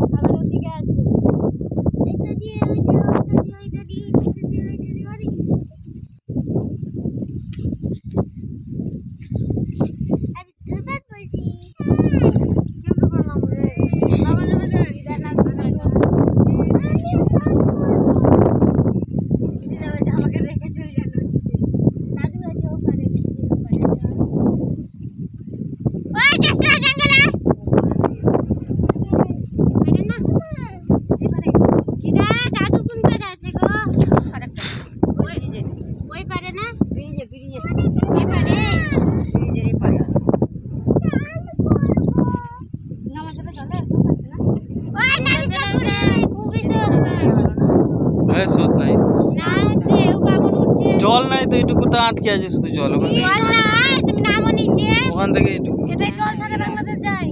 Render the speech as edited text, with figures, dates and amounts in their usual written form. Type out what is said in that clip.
আবার ওদিকে আছে এটা দিয়ে ওই যে ওইটা দিয়ে বাড়ি আরে দুধ পয়সি কেমন করলাম রে বাবা যাবে না ইদার না আমাকে রেখে চলে যাবে দাদু আছে ওখানে ওই চেষ্টা জঙ্গলে আরে না এবারে কিনা দাদু কোন পারে আছে গো আরেকটা ওই পারে না ব্রিজে এই পারে ব্রিজের এই পারে নামা যাবে চলে সব আছে না ওই নামিস না পুরো খুবই সব হ্যাঁ সুদ নাই না দেও কেমন উঠছে জল নাই তো এইটুকুটা আটকে আছে শুধু জল ওখান থেকে জল না তুমি নামো নিচে ওখান থেকে এইটুকু এটাই জল ছাড়া বাংলাদেশ যায়